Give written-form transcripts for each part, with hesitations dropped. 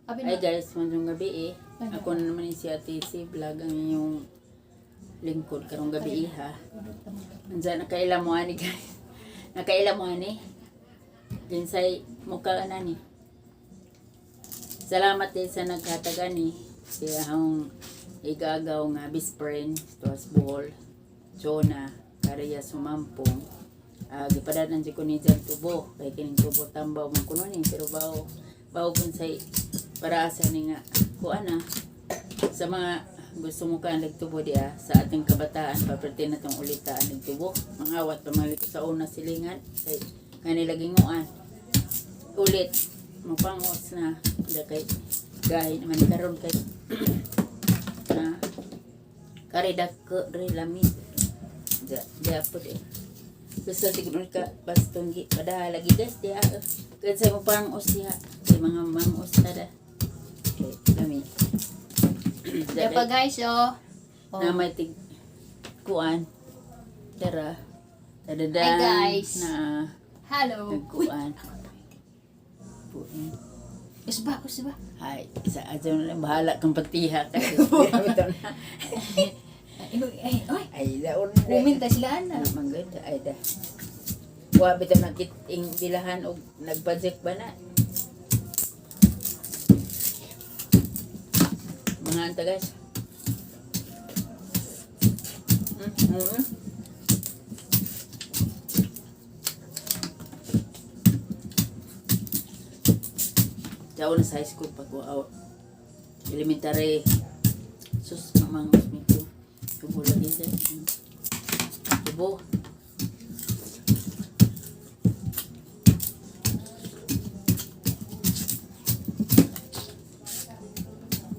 Hi guys, magandang gabi Ako na naman si Ate si vlog ang inyong lingkod karong gabi ha. Andiyan nakailan mo ani guys. Nakailan mo ani. Dinsay mukha na ni. Salamat din sa naghatag ani. Kaya ang igagaw nga best friend tuwas buhol. Jonah, Kariya sumampong. Gipadanan si ko ni Jan tubo. Kaya kining tubo tambaw man kuno ni pero bawo kun say para asa ni nga kuana sa mga gusto mo ka nagtubo dia sa ating kabataan paperti na tong ulitaan nagtubo mangawat pamalik sa una silingan kay kanila ginguan ulit mapangos na kay gahi naman karon kay na karidak ko relami dia pud gusto tignon ka baston gi padahal lagi guys dia kaya sa mapangos dia kay mga mangos na da kami. Diyan pa guys, Na may tig kuan. Tara. Tadada. Hi guys. Na hello. Kuan. Puin. Usba. Hay, sa ajo na lang bahala kang patiha kasi. Ay, daon. Kuminta sila na. Mangganda ay da. Wa bitaw nakiting bilahan og nagproject ba na. Mga anta guys. Jauh na sa high school pag out. Elementary. Sus, mamang mito. Tubo lagi dyan. Tubo.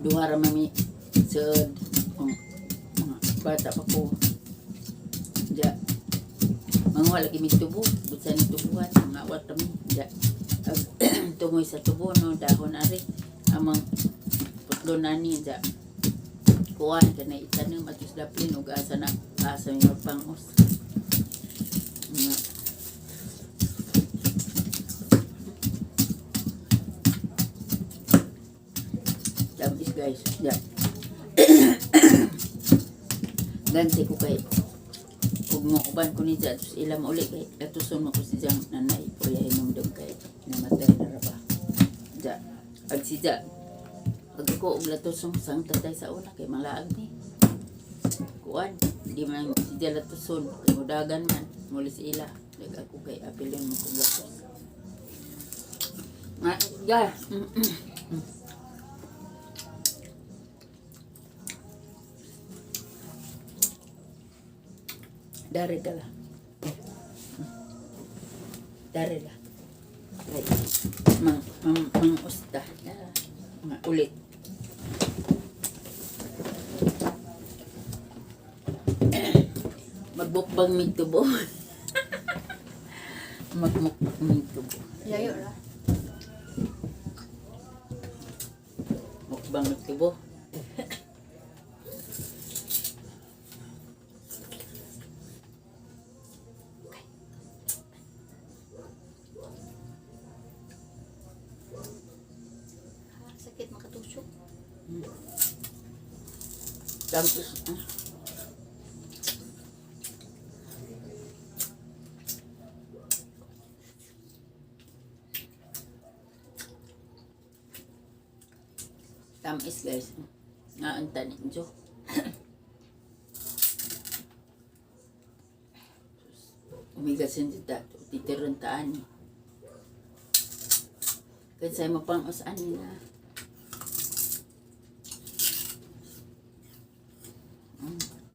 Duhara mami sa mga bata pa ko ja mga lagi mi tubo butsa ni tubuhan mga awat kami ja tumoy sa tubo no dahon ari amang putlo nani ja kuan kana itanem atus daplin ug asa na asa mi pangos guys, ya. Ganti ko kay kung mo uban ko ni Jad ilam uli kay katuson mo ko si Jang nanay o yahinom dong kay namatay na raba. Ja, ag si Ja. Pag ko og latusong sang tatay sa una kay malaag ni. Kuan, di man si Ja latuson kay mudagan man muli si ila. Dag ako kay apilon mo kog latos. Ja. Dari ka lang. Dari lang. Mang usta. Mga ulit. Magbukbang mitubo. Magmukbang mitubo. Yayo ra. Mukbang mitubo. Sakit makatusok. Tapos, tamis guys. Nga ni Jo. Umigasin dita. Titiruntaan ni. Kasi mapangos-an nila.